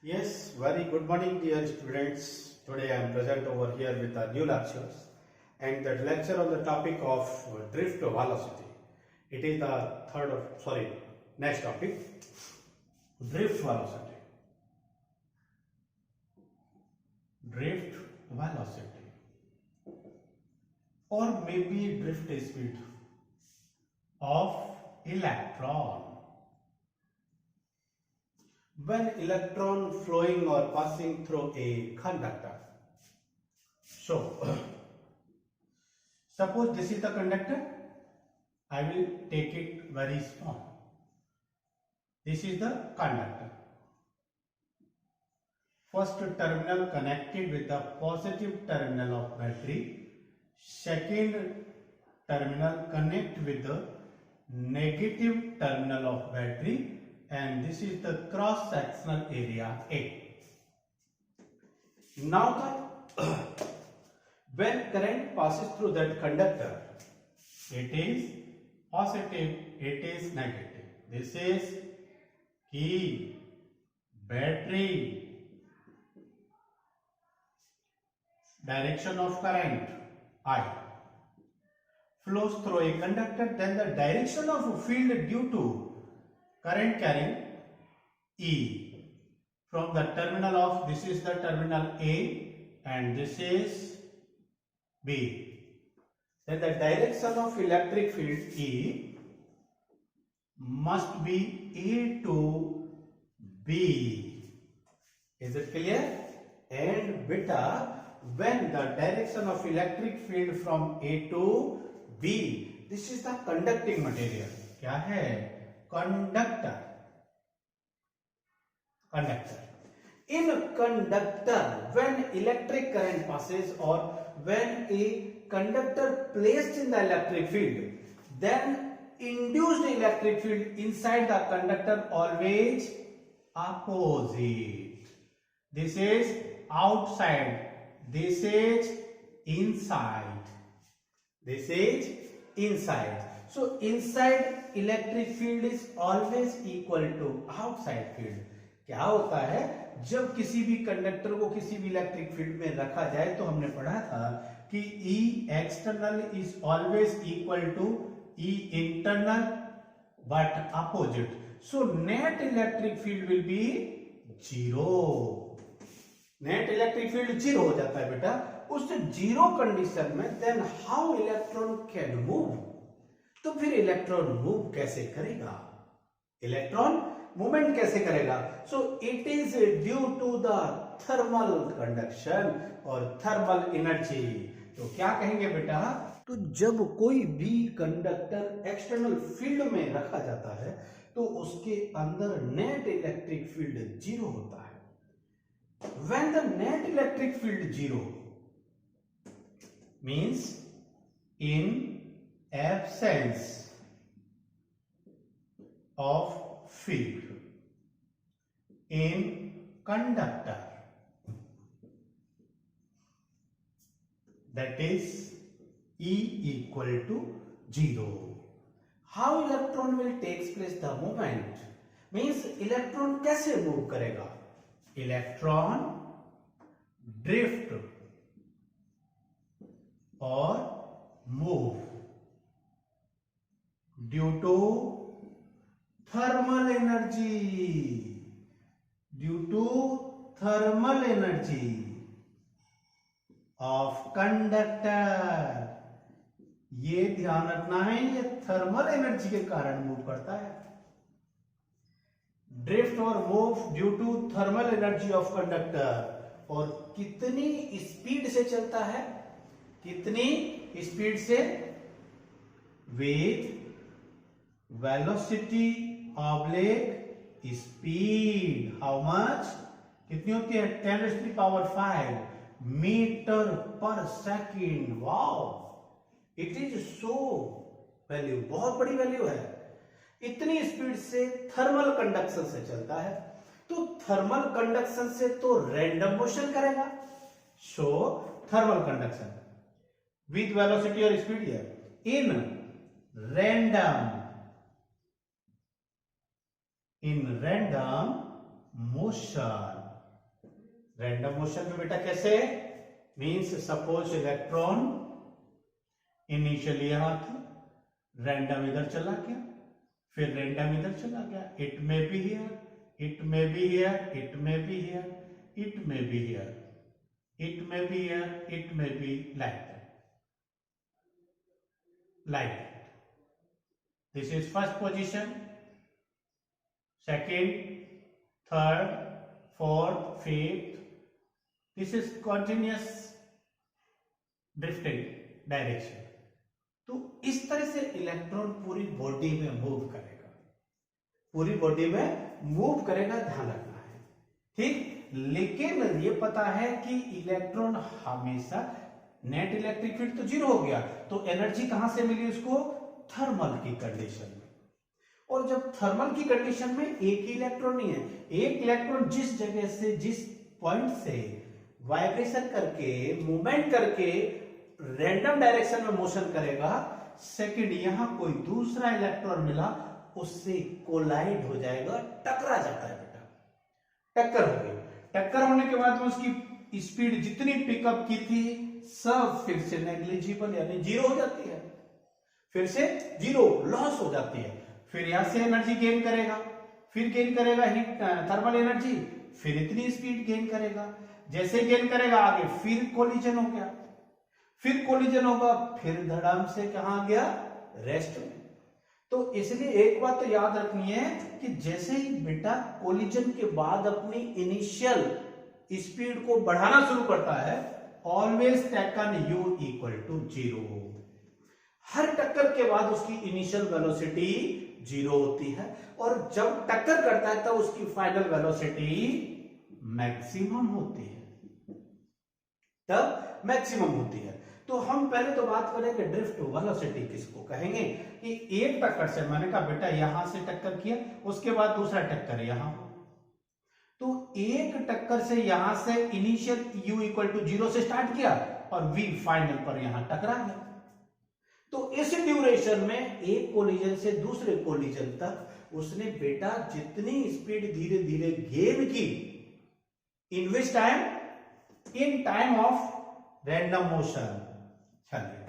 Yes, very good morning, dear students. Today I am present over here with our new lectures, and that lecture on the topic of drift velocity. It is the next topic, drift velocity. Drift velocity, or maybe drift speed of electron. When electron flowing or passing through a conductor. So, suppose this is the conductor, I will take it very small. This is the conductor. First terminal connected with the positive terminal of battery. Second terminal connect with the negative terminal of battery. And this is the cross sectional area A. Now when current passes through that conductor, it is positive, it is negative. This is key, battery, direction of current I flows through a conductor, then the direction of field due to current carrying E from the terminal of, this is the terminal A and this is B. Then the direction of electric field E must be A to B. Is it clear? And beta, when the direction of electric field from A to B, this is the conducting material. क्या है? Conductor. In conductor, when electric current passes or when a conductor placed in the electric field, then induced electric field inside the conductor always opposite. This is outside, this is inside. This is inside. So inside electric field is always equal to outside field. क्या होता है, जब किसी भी conductor को किसी भी electric field में रखा जाए तो हमने पढ़ा था कि E external is always equal to E internal but opposite. So net electric field will be zero. Net electric field zero हो जाता है बेटा. उस जीरो कंडीशन में then how electron can move? तो फिर इलेक्ट्रॉन मूव कैसे करेगा? इलेक्ट्रॉन मूवमेंट कैसे करेगा? So it is due to the thermal conduction और थर्मल एनर्जी. तो क्या कहेंगे बेटा? तो जब कोई भी कंडक्टर एक्सटर्नल फील्ड में रखा जाता है तो उसके अंदर नेट इलेक्ट्रिक फील्ड जीरो होता है. When the net electric field zero means in absence of field in conductor, that is E equal to 0. How electron will takes place the movement? Means electron कैसे move करेगा? Electron drift or move due to thermal energy. Due to thermal energy of conductor. ये ध्यान रखना है, ये thermal energy के कारण move करता है. ड्रिफ्ट और move due to thermal energy of conductor. और कितनी स्पीड से चलता है? कितनी स्पीड से? With velocity oblique speed. How much? कितनी होती है? 10⁵ metre per second. Wow, it is so value, बहुत बड़ी वैल्यू है. इतनी स्पीड से थर्मल कंडक्शन से चलता है. तो थर्मल कंडक्शन से तो रैंडम मोशन करेगा. सो थर्मल कंडक्शन विथ वेलोसिटी और स्पीड है in random motion random motion में बेटा कैसे, मीन्स सपोज इलेक्ट्रॉन इनिशियली यहां था, रैंडम इधर चला गया, फिर रैंडम इधर चला गया, it may be here, it may be here, it may be here, it may be here, it may be here, it may be like that, like that. This is first position, second, third, fourth, fifth. This is continuous drifting direction. तो इस तरह से electron पूरी body में move करेगा, पूरी body में move करेगा, ध्यान रखना है, ठीक. लेकिन ये पता है कि इलेक्ट्रॉन हमेशा, नेट इलेक्ट्रिक फील्ड तो जीरो हो गया, तो एनर्जी कहां से मिली उसको, थर्मल की कंडीशन में. और जब थर्मल की कंडीशन में एक ही इलेक्ट्रॉन नहीं है, एक इलेक्ट्रॉन जिस जगह से, जिस पॉइंट से वाइब्रेशन करके, मूवमेंट करके रैंडम डायरेक्शन में मोशन करेगा, सेकंड यहां कोई दूसरा इलेक्ट्रॉन मिला, उससे कोलाइड हो जाएगा, टकरा जाता है बेटा, टक्कर हो गई. टक्कर होने के बाद में उसकी स्पीड जितनी पिकअप की थी सब फिर से नेग्लिजिबल यानी जीरो हो जाती है, फिर से जीरो लॉस हो जाती है. फिर यहां से एनर्जी गेन करेगा, फिर गेन करेगा हीट थर्मल एनर्जी, फिर इतनी स्पीड गेन करेगा, जैसे गेन करेगा आगे फिर कोलिजन हो गया, फिर कोलिजन होगा, फिर धड़ाम से कहां गया, रेस्ट में. तो इसलिए एक बात तो याद रखनी है कि जैसे ही बेटा कोलिजन के बाद अपनी इनिशियल स्पीड को बढ़ाना शुरू करता है, always taken u equal to 0. हर टक्कर के बाद उसकी इनिशियल वेलोसिटी 0 होती है, और जब टक्कर करता है तब उसकी फाइनल वेलोसिटी मैक्सिमम होती है, तब मैक्सिमम होती है. तो हम पहले तो बात करेंगे ड्रिफ्ट वेलोसिटी किसको कहेंगे, कि एक टक्कर से, मैंने कहा बेटा यहां से टक्कर किया, उसके बाद दूसरा टक्कर यहां, तो एक टक्कर से यहां से इनिशियल u इक्वल टू 0 से स्टार्ट किया और v फाइनल पर यहां टकरा गया. तो इस ड्यूरेशन में एक कोलिजन से दूसरे कोलिजन तक उसने बेटा जितनी स्पीड धीरे धीरे गेन की, in which time, in time of random motion. चलिए,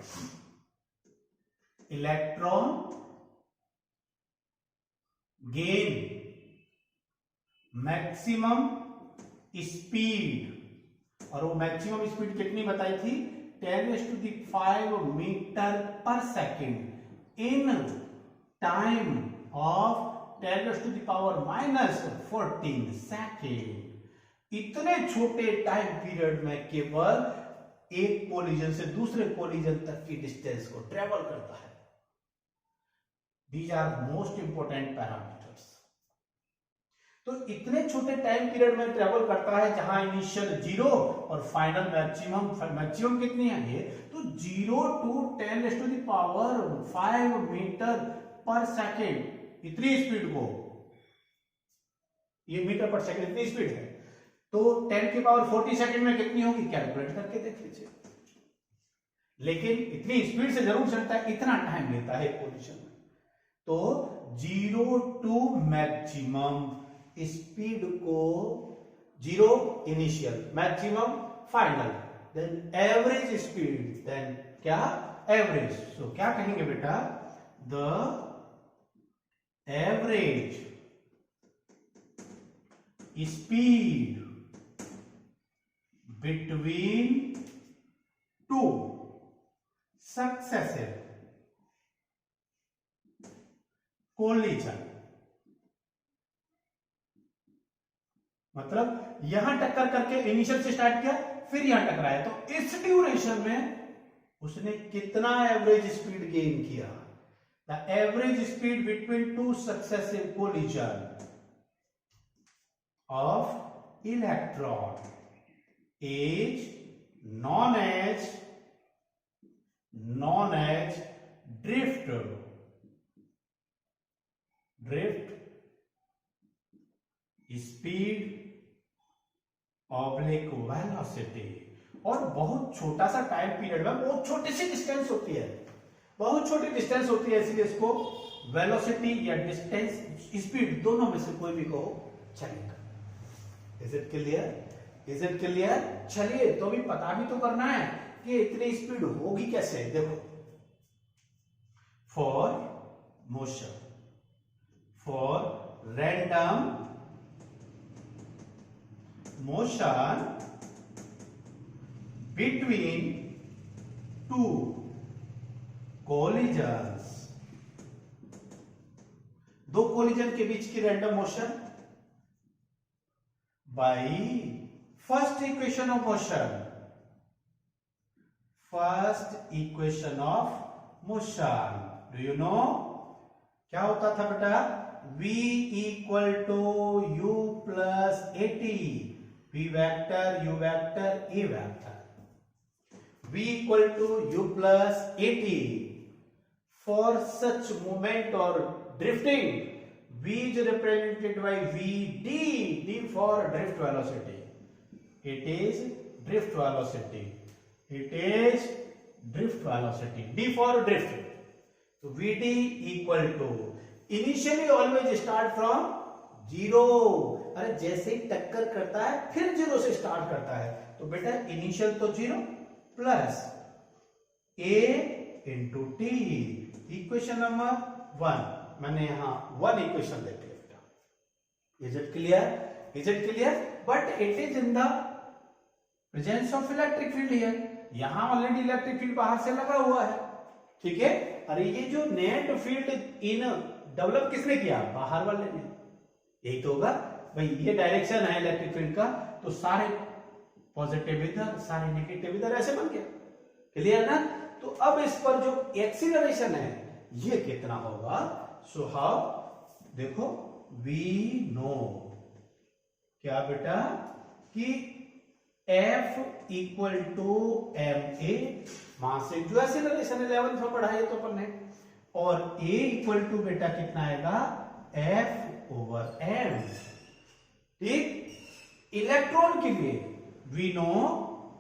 इलेक्ट्रॉन गेन मैक्सिमम स्पीड, और वो मैक्सिमम स्पीड कितनी बताई थी, 10⁵ metre per second in time of 10⁻⁻14 second. इतने छोटे टाइम पीरियड में केवल एक कोलिजन से दूसरे कोलिजन तक की डिस्टेंस को ट्रेवल करता है. These are most important parameters. तो इतने छोटे टाइम पीरियड में ट्रेवल करता है, जहां इनिशियल 0 और फाइनल मैक्सिमम, मैक्सिमम कितनी है ये, तो 0 to 10⁵ मीटर पर सेकेंड, इतनी स्पीड को, ये मीटर पर सेकेंड इतनी स्पीड है, तो 10⁻40 सेकेंड में कितनी होगी, कैलकुलेट करके देख लीजिए. लेकिन इतनी स्पीड से जरूर चलता है, इतना टाइम लेता है पोजीशन में. तो 0 to मैक्सिमम स्पीड को, 0 initial, maximum final, then average speed, then क्या, एवरेज. सो क्या कहेंगे बेटा, the average speed between two successive collision. मतलब यहां टक्कर करके इनिशियल से स्टार्ट किया, फिर यहां टकराया, तो इस ड्यूरेशन में उसने कितना एवरेज स्पीड गेन किया. The average speed between two successive collision of electron is known as drift speed oblique velocity. और बहुत छोटा सा टाइम पीरियड में बहुत छोटी सी डिस्टेंस होती है, बहुत छोटी डिस्टेंस होती है, इसलिए इसको वेलोसिटी या डिस्टेंस, स्पीड, दोनों में से कोई भी कहो चलेगा. Is it clear? Is it clear? चलिए तो अभी पता भी तो करना है कि इतनी स्पीड होगी कैसे। देखो, for motion, for random motion between two collisions, दो कोलिजन के बीच की random motion by first equation of motion, first equation of motion. Do you know क्या होता था बेटा? v equal to u plus A T, v vector u vector a vector, v equal to u plus A T. For such movement और drifting, v is represented by vd, d for drift velocity. It is drift velocity. It is drift velocity. d for drift. So vd equal to, initially always start from zero. अरे जैसे ही टक्कर करता है फिर zero से start करता है, तो बेटा इनिशियल तो zero plus a into T, equation number 1। मैंने यहां 1 इक्वेशन देख लिया बेटा। Is it clear? Is it clear? But it is in the presence of electric field here. यहां ऑलरेडी इलेक्ट्रिक फील्ड बाहर से लगा हुआ है, ठीक है। अरे ये जो नेट फील्ड इन डेवलप किसने किया? बाहर वाले ने। यही तो होगा भाई, ये डायरेक्शन है इलेक्ट्रिक फील्ड का, तो सारे पॉजिटिव इधर, सारे नेगेटिव इधर, ऐसे बन गया। क्लियर ना? तो अब इस पर जो एक्सीलरेशन है ये कितना होगा? सो हाउ, देखो वी नो क्या बेटा कि F equal to m a, mass जो एक्सीलरेशन 11th में पढ़ा है तो अपन ने, और A इक्वल टू बेटा कितना आएगा? F over m। ठीक, इलेक्ट्रॉन के लिए वी नो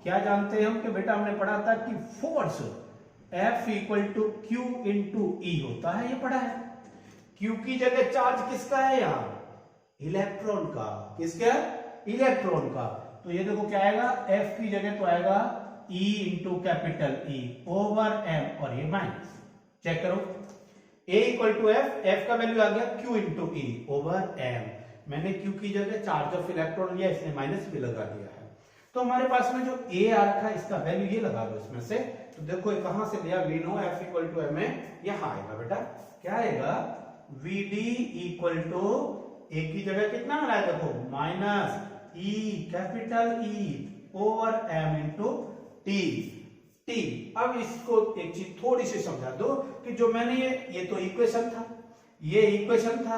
क्या जानते हैं हम कि बेटा हमने पढ़ा था कि force F equal to q into E होता है, ये पढ़ा है। क्यू की जगह चार्ज किसका है? यहां इलेक्ट्रॉन का। किसका? इलेक्ट्रॉन का। तो ये देखो क्या आएगा? F की जगह तो आएगा E into capital E over M, और ये माइनस। चेक करो, A इक्वल टू F का वैल्यू आ गया Q into E over M। मैंने Q की जगह चार्ज ऑफ इलेक्ट्रॉन लिया, इसने माइनस भी लगा दिया है। तो हमारे पास में जो A आ रखा है इसका वैल्यू ये लगा दो इसमें से। तो देखो ये कहां से लिया? We know F equal to M है, यहां आएगा बेटा। क्या आएगा? VD इक्वल टू A की जगह कितना आ रहा है? देखो minus E capital E over M into T. अब इसको एक चीज थोड़ी सी समझा दो कि जो मैंने ये तो इक्वेशन था, ये इक्वेशन था,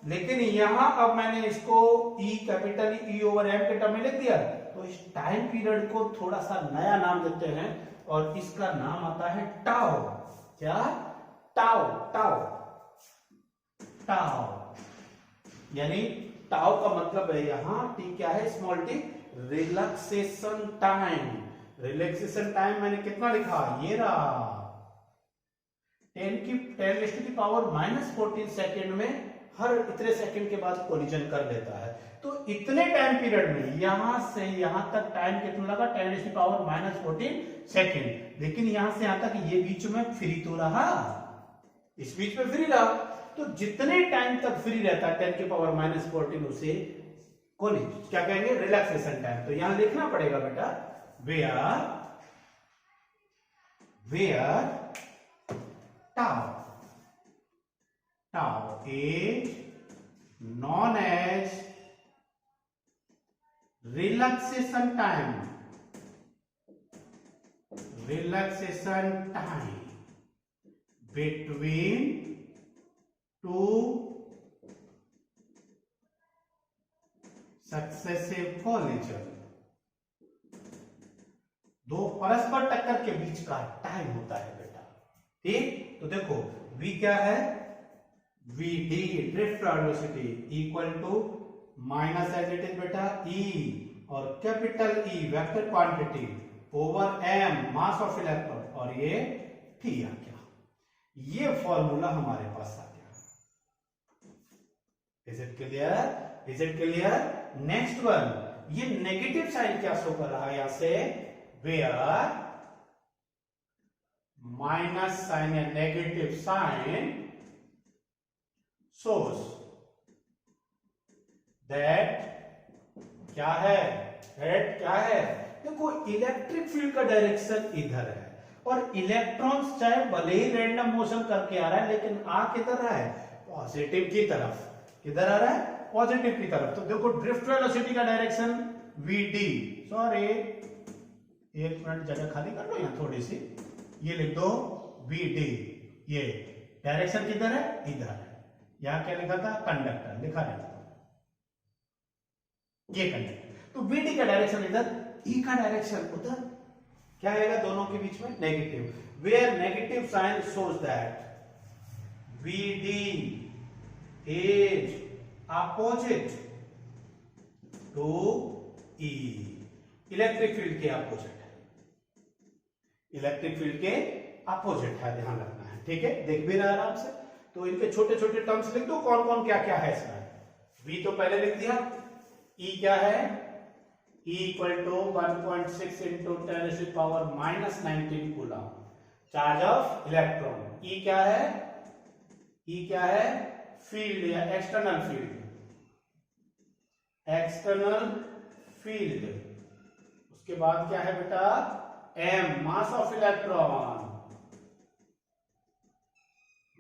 लेकिन यहां अब मैंने इसको E capital E over M के टर्म में लिख दिया। तो इस टाइम पीरियड को थोड़ा सा नया नाम देते हैं और इसका नाम आता है टाउ। क्या? टाउ। टाउ टाउ यानी टाउ का मतलब है यहां टी क्या है? Small T, relaxation time. Relaxation time मैंने कितना लिखा? ये रहा 10⁻⁻14 सेकेंड में हर इतने सेकंड के बाद कोलिजन कर लेता है। तो इतने टाइम पीरियड में यहां से यहां तक टाइम कितना लगा? 10⁻14 सेकेंड। लेकिन यहां से यहां तक ये बीच में फ्री तो रहा, इस बीच में फ्री रहा। तो जितने टाइम तक फ्री रहता है 10⁻14 उसे कोलिजन क्या कहेंगे? Relaxation time. तो यहां लिखना पड़ेगा बेटा where tau is known as relaxation time between two successive collision। दो परस्पर टक्कर के बीच का टाइम होता है बेटा। ठीक, तो देखो v क्या है? vd drift velocity equal to minus as it is बेटा e और capital E vector quantity over m mass of electron, और ये t आ गया। ये फॉर्मूला हमारे पास आ गया। Is it clear? Is it clear? Next one, ये नेगेटिव साइन क्या शो कर रहा है यहां से, वेयर माइनस साइन या नेगेटिव साइन शोज दैट क्या है, दैट क्या है, देखो इलेक्ट्रिक फील्ड का डायरेक्शन इधर है और इलेक्ट्रॉन्स चाहे भले ही रैंडम मोशन करके आ रहा है लेकिन आ किधर रहा है, पॉजिटिव की तरफ। किधर आ रहा है, पॉजिटिव की तरफ। तो देखो ड्रिफ्ट वेलोसिटी का डायरेक्शन vd, सॉरी एक मिनट जगह खाली कर लो यहां थोड़ी सी, ये लिख दो vd, ये डायरेक्शन किधर है, इधर है। यहां क्या लिखा था, कंडक्टर लिखा रहता, ये कंडक्टर। तो vd का डायरेक्शन इधर, e का डायरेक्शन उधर, क्या आएगा दोनों के बीच में, negative. Where negative sign shows that vd is opposite to E, electric field के अपोजिट है, इलेक्ट्रिक फील्ड के अपोजिट है, ध्यान रखना है, ठीक है। देख भी रहा आराम से। तो इनके छोटे छोटे टर्म्स लिख दो, कौन कौन क्या क्या है इसमें। V तो पहले लिख दिया, E क्या है, E equal to 1.6 into 10⁻⁻19 coulomb charge of electron. E क्या है, E क्या है, फील्ड या एक्सटर्नल फील्ड, एक्सटर्नल फील्ड। उसके बाद क्या है बेटा, M mass of electron,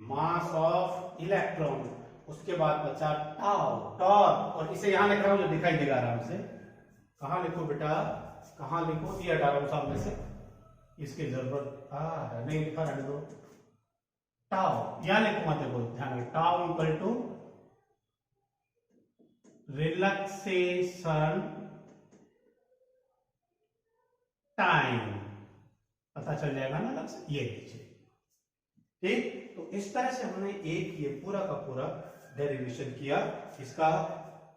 mass of electron. उसके बाद बचा टाउ, टॉर्क, और इसे यहां लिख रहा हूं जो दिखाई देगा आराम से। कहां लिखो बेटा, कहां लिखो, ये हटा रहा हूं सामने से, इसकी जरूरत नहीं लिखा, रहने दो। टाउ यहां लिखूंगा, देखो ध्यान रखो, tau equal to relaxation time, पता चल जाएगा ना अलग से, ये लीजिए, ठीक। तो इस तरह से हमने एक ये पूरा का पूरा डेरिवेशन किया। इसका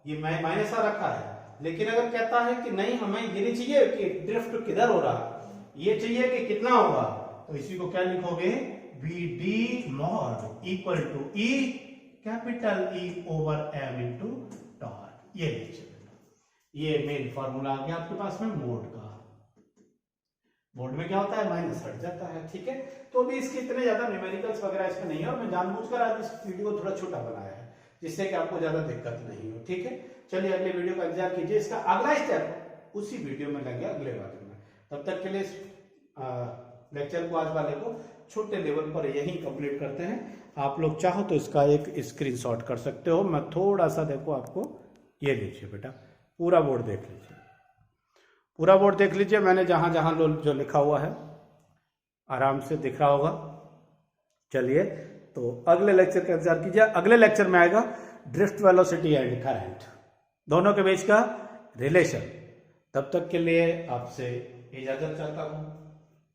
ये माइनस रखा है, लेकिन अगर कहता है कि नहीं हमें ये नहीं चाहिए कि ड्रिफ्ट किधर हो रहा, ये चाहिए कि कितना होगा, तो इसी को क्या लिखोगे, vd mod equal to E capital E over m into torque. ये लीजिए बेटा, ये मेन फॉर्मूला आ गया आपके पास में मोड का। मोड में क्या होता है, माइनस हट जाता है, ठीक है। तो अभी इसके इतने ज्यादा न्यूमेरिकल्स वगैरह इसमें नहीं है, और मैं जानबूझकर आज इस वीडियो को थोड़ा छोटा बनाया है जिससे कि आपको ज्यादा दिक्कत नहीं हो, ठीक है। चलिए अगले वीडियो का इंतजार कीजिए, इसका अगला स्टेप उसी वीडियो में लगे अगले वाले में। तब तक के लिए लेक्चर को, आज वाले को छोटे लेवल पर यही कंप्लीट करते हैं। आप लोग चाहो तो इसका एक स्क्रीनशॉट कर सकते हो। मैं थोड़ा सा देखो आपको, ये लीजिए बेटा, पूरा बोर्ड देख लीजिए, पूरा बोर्ड देख लीजिए। मैंने जहां जहां जो लिखा हुआ है आराम से दिख रहा होगा। चलिए तो अगले लेक्चर का इंतजार कीजिए। अगले लेक्चर में आएगा ड्रिफ्ट वेलोसिटी एंड करंट, दोनों के बीच का रिलेशन। तब तक के लिए आपसे इजाजत चाहता हूं।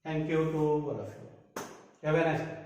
Thank you to all of you. Have a nice day.